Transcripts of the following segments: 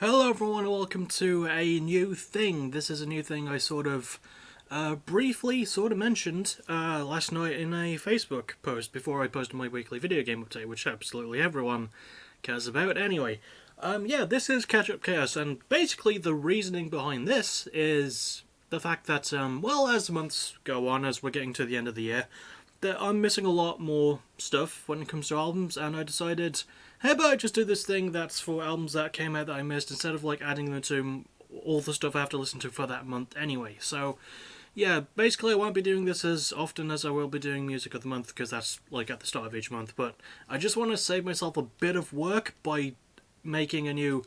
Hello everyone and welcome to a new thing. This is a new thing I briefly mentioned last night in a Facebook post before I posted my weekly video game update, which absolutely everyone cares about anyway. This is Catch Up Chaos, and basically the reasoning behind this is the fact that, as the months go on, as we're getting to the end of the year, that I'm missing a lot more stuff when it comes to albums, and I decided, how about I just do this thing that's for albums that came out that I missed, instead of adding them to all the stuff I have to listen to for that month anyway. So, yeah, basically I won't be doing this as often as I will be doing Music of the Month, because that's at the start of each month, but I just want to save myself a bit of work by making a new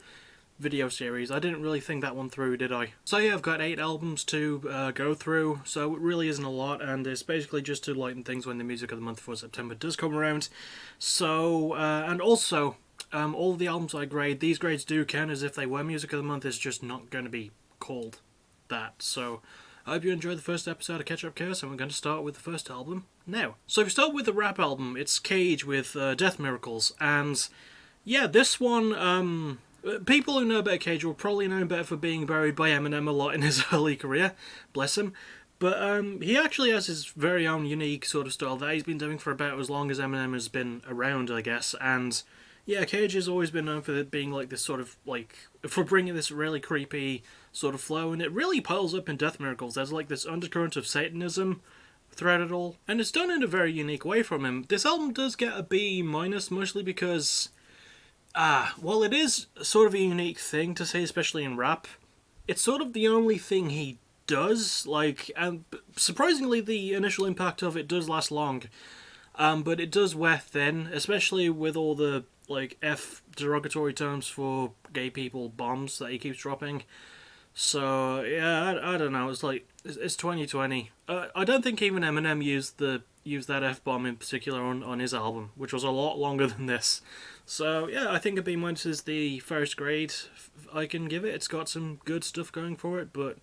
video series. I didn't really think that one through, did I? So yeah, I've got 8 albums to go through, so it really isn't a lot, and it's basically just to lighten things when the Music of the Month for September does come around. So, and also, all of the albums I grade, these grades do count as if they were Music of the Month, it's just not going to be called that. So, I hope you enjoyed the first episode of Catch Up Chaos, and we're going to start with the first album now. So if we start with the rap album, it's Cage with Death Miracles, and yeah, this one, people who know about Cage will probably know him better for being buried by Eminem a lot in his early career, bless him. But he actually has his very own unique sort of style that he's been doing for about as long as Eminem has been around, I guess. And yeah, Cage has always been known for being this sort of for bringing this really creepy sort of flow, and it really piles up in Death Miracles. There's this undercurrent of Satanism throughout it all, and it's done in a very unique way from him. This album does get a B minus, mostly because well, it is sort of a unique thing to say, especially in rap. It's sort of the only thing he does, and surprisingly the initial impact of it does last long. But it does wear thin, especially with all the, F derogatory terms for gay people bombs that he keeps dropping. So, yeah, I don't know, it's 2020. I don't think even Eminem used that F-bomb in particular on his album, which was a lot longer than this. So, yeah, I think a B- is the first grade I can give it. It's got some good stuff going for it, but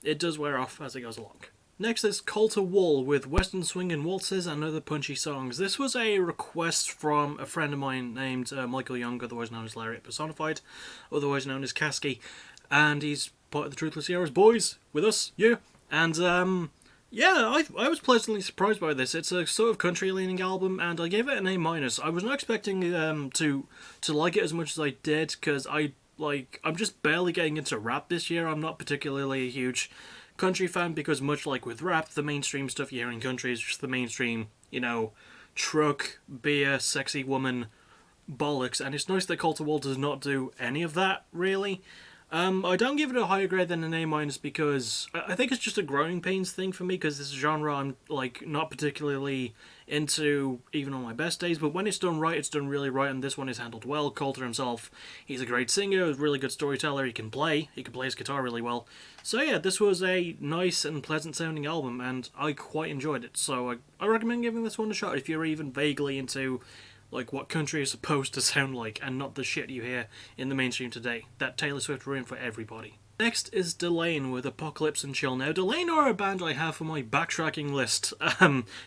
it does wear off as it goes along. Next is Call to Wall with Western Swing and Waltzes and Other Punchy Songs. This was a request from a friend of mine named Michael Young, otherwise known as Lariat Personified, otherwise known as Kasky, and he's part of the Truthless Heroes boys with us, yeah. And yeah, I was pleasantly surprised by this. It's a sort of country-leaning album, and I gave it an A minus. I was not expecting to like it as much as I did, because I'm just barely getting into rap this year. I'm not particularly a huge country fan, because much like with rap, the mainstream stuff you hear in country is just the mainstream, truck, beer, sexy woman bollocks, and it's nice that Call to Wall does not do any of that, really. I don't give it a higher grade than an A minus because I think it's just a growing pains thing for me, because this genre I'm not particularly into even on my best days, but when it's done right, it's done really right, and this one is handled well. Coulter himself, he's a great singer, a really good storyteller, he can play his guitar really well. So yeah, this was a nice and pleasant sounding album, and I quite enjoyed it, so I recommend giving this one a shot if you're even vaguely into what country is supposed to sound like, and not the shit you hear in the mainstream today that Taylor Swift ruined for everybody. Next is Delain with Apocalypse and Chill. Now, Delain are a band I have for my backtracking list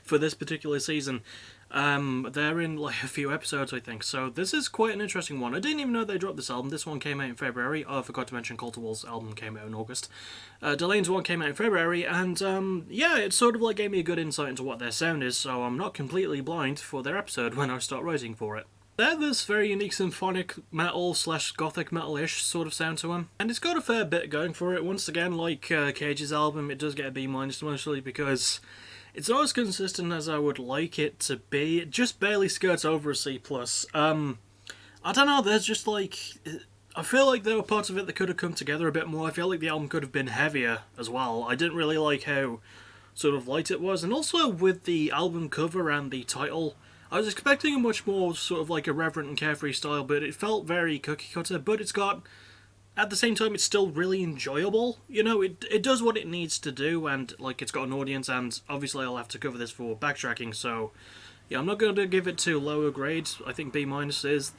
for this particular season. They're in a few episodes, I think, so this is quite an interesting one. I didn't even know they dropped this album. This one came out in February. Oh, I forgot to mention Call to Wall's album came out in August. Delain's one came out in February, and yeah, it sort of gave me a good insight into what their sound is, so I'm not completely blind for their episode when I start writing for it. They have this very unique symphonic metal / gothic metal-ish sort of sound to them, and it's got a fair bit going for it. Once again, like Cage's album, it does get a B- mostly because it's not as consistent as I would like it to be. It just barely skirts over a C+. I don't know, there's just I feel like there were parts of it that could have come together a bit more. I feel like the album could have been heavier as well. I didn't really like how sort of light it was, and also with the album cover and the title, I was expecting a much more sort of irreverent and carefree style, but it felt very cookie cutter, but it's got, at the same time, it's still really enjoyable. It does what it needs to do, and it's got an audience, and obviously I'll have to cover this for backtracking, so yeah, I'm not going to give it to lower grades. I think B- is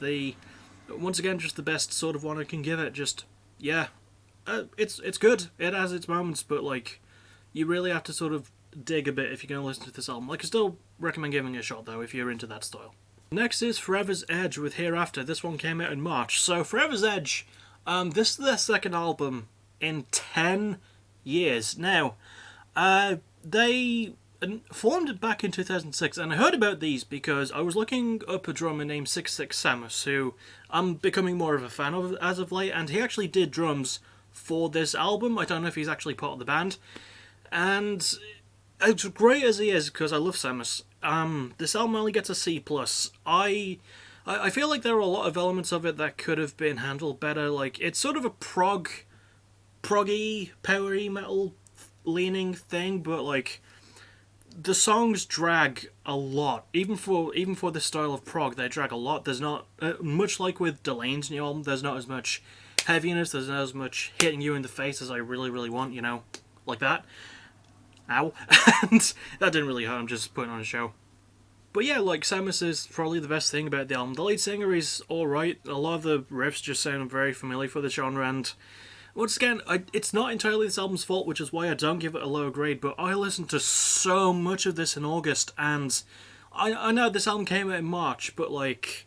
once again, just the best sort of one I can give it. Just, yeah, it's good. It has its moments, but you really have to sort of dig a bit if you're going to listen to this album. I still recommend giving it a shot though if you're into that style. Next is Forever's Edge with Hereafter. This one came out in March. So Forever's Edge, This is their second album in 10 years. Now, they formed back in 2006, and I heard about these because I was looking up a drummer named 66 Samus, who I'm becoming more of a fan of as of late, and he actually did drums for this album. I don't know if he's actually part of the band. And as great as he is, because I love Samus, this album only gets a C+. I feel like there are a lot of elements of it that could have been handled better. Like, it's sort of a proggy, powery metal leaning thing, but like the songs drag a lot. Even for this style of prog, they drag a lot. There's not much like with Delane's new album. There's not as much heaviness. There's not as much hitting you in the face as I really want. You know, like that. Ow. And that didn't really hurt. I'm just putting on a show. But yeah, like, Samus is probably the best thing about the album. The lead singer is alright. A lot of the riffs just sound very familiar for the genre, and once again, it's not entirely this album's fault, which is why I don't give it a lower grade, but I listened to so much of this in August, and I know this album came out in March, but like,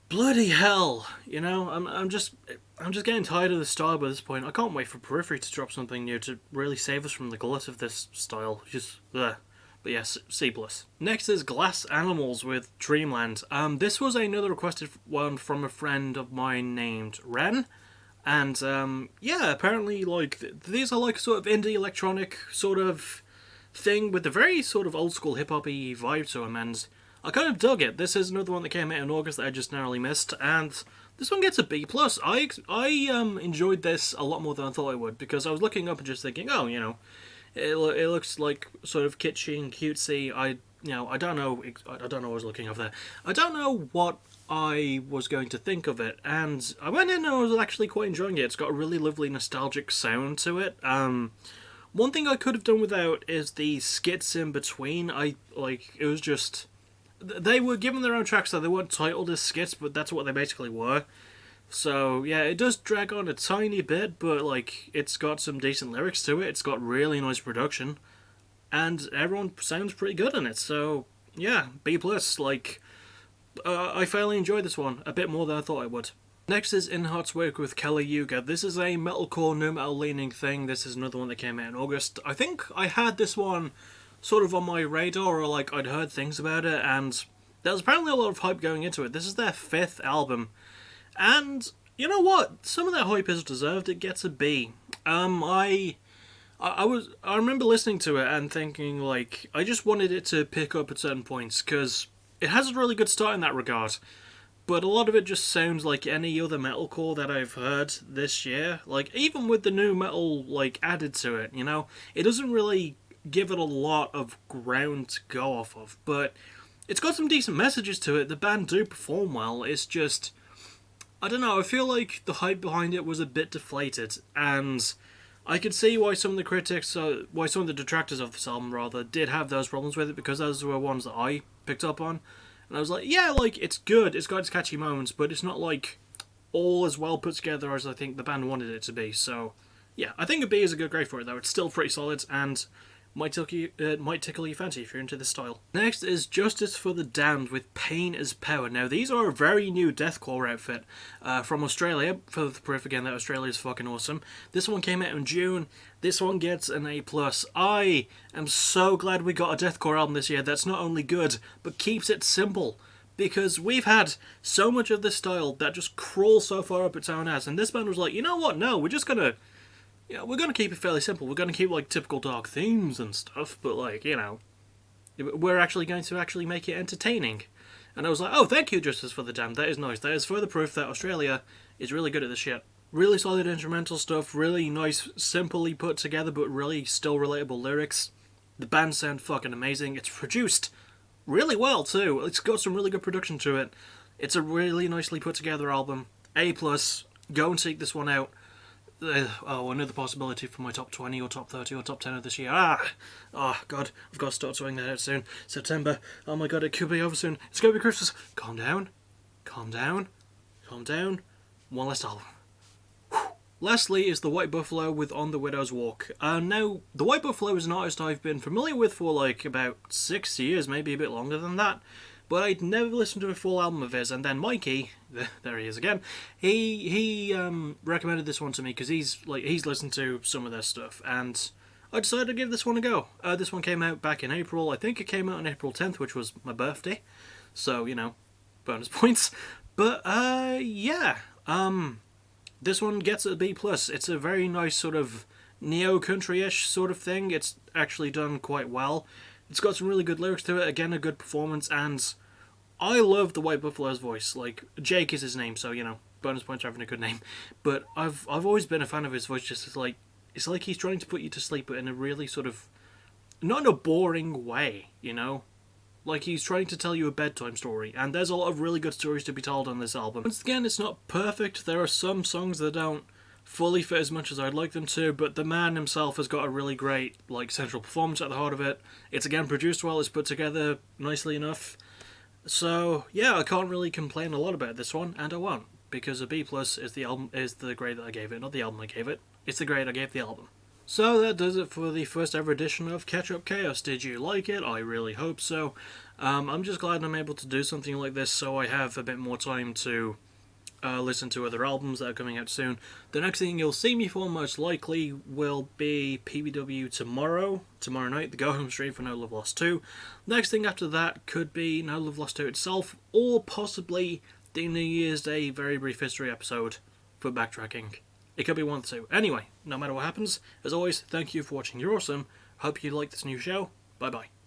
bloody hell, you know, I'm just getting tired of the style by this point. I can't wait for Periphery to drop something new to really save us from the glut of this style. Just, ugh. But yes, C+. Next is Glass Animals with Dreamland. This was another requested one from a friend of mine named Ren. And, yeah, apparently, like, these are like sort of indie electronic sort of thing with a very sort of old school hip-hop-y vibe to them, and I kind of dug it. This is another one that came out in August that I just narrowly missed, and this one gets a B+. I enjoyed this a lot more than I thought I would, because I was looking up and just thinking, oh, you know, it looks like sort of kitschy and cutesy. I don't know what I was looking up there. I don't know what I was going to think of it, and I went in and I was actually quite enjoying it. It's got a really lovely nostalgic sound to it. One thing I could have done without is the skits in between. It was just, they were given their own tracks, so they weren't titled as skits, but that's what they basically were. So, yeah, it does drag on a tiny bit, but, like, it's got some decent lyrics to it, it's got really nice production, and everyone sounds pretty good in it, so, yeah, B+, like, I fairly enjoyed this one, a bit more than I thought I would. Next is In Heart's Wake with Kali Yuga. This is a metalcore, nu metal leaning thing. This is another one that came out in August. I think I had this one sort of on my radar, or, like, I'd heard things about it, and there was apparently a lot of hype going into it. This is their 5th album. And you know what? Some of that hype is deserved. It gets a B. I remember listening to it and thinking, like, I just wanted it to pick up at certain points because it has a really good start in that regard. But a lot of it just sounds like any other metalcore that I've heard this year. Like, even with the new metal, like, added to it, you know, it doesn't really give it a lot of ground to go off of. But it's got some decent messages to it. The band do perform well. It's just, I don't know, I feel like the hype behind it was a bit deflated, and I could see why some of the critics, why some of the detractors of this album, rather, did have those problems with it, because those were ones that I picked up on. And I was like, yeah, like, it's good, it's got its catchy moments, but it's not, like, all as well put together as I think the band wanted it to be. So, yeah, I think a B is a good grade for it, though. It's still pretty solid, and might tickle your fancy if you're into this style. Next is Justice for the Damned with Pain is Power. Now, these are a very new deathcore outfit from Australia. For the proof again that Australia is fucking awesome. This one came out in June. This one gets an A+. I am so glad we got a deathcore album this year that's not only good, but keeps it simple. Because we've had so much of this style that just crawls so far up its own ass, and this band was like, you know what, no, we're just gonna, we're gonna keep it fairly simple. We're gonna keep, like, typical dark themes and stuff, but, like, you know, we're actually going to actually make it entertaining. And I was like, oh, thank you, Justice for the Damned. That is nice. That is further proof that Australia is really good at this shit. Really solid instrumental stuff, really nice, simply put together, but really still relatable lyrics. The band sound fucking amazing. It's produced really well, too. It's got some really good production to it. It's a really nicely put together album. A+. Go and seek this one out. Another possibility for my top 20 or top 30 or top 10 of this year. Oh, God, I've got to start sorting that out soon. September. Oh my God, it could be over soon. It's going to be Christmas. Calm down. Calm down. Calm down. One last album. Lastly is The White Buffalo with On the Widow's Walk. Now, The White Buffalo is an artist I've been familiar with for, like, about 6 years, maybe a bit longer than that. but I'd never listened to a full album of his. And then Mikey, there he is again, he recommended this one to me because he's listened to some of their stuff, and I decided to give this one a go. This one came out back in April. I think it came out on April 10th, which was my birthday, so bonus points. But yeah, this one gets a B+. It's a very nice sort of neo-country-ish sort of thing. It's actually done quite well. It's got some really good lyrics to it, again, a good performance, and I love the White Buffalo's voice. Like, Jake is his name, so, bonus points for having a good name. But I've always been a fan of his voice, just as, like, it's like he's trying to put you to sleep, but in a really sort of, not in a boring way, Like, he's trying to tell you a bedtime story, and there's a lot of really good stories to be told on this album. Once again, it's not perfect. There are some songs that don't fully fit as much as I'd like them to, but the man himself has got a really great, like, central performance at the heart of it. It's, again, produced well, it's put together nicely enough. So, yeah, I can't really complain a lot about this one, and I won't, because a B+ is the grade that I gave it, not the album I gave it. It's the grade I gave the album. So that does it for the first ever edition of Catch Up Chaos. Did you like it? I really hope so. I'm just glad I'm able to do something like this so I have a bit more time to listen to other albums that are coming out soon. The next thing you'll see me for most likely will be PBW tomorrow night, the go home stream for No Love Lost 2. Next thing after that could be No Love Lost 2 itself, or possibly the New Year's Day Very Brief History episode for backtracking. It could be one of the two. Anyway, no matter what happens, as always, thank you for watching. You're awesome. Hope you like this new show. Bye bye.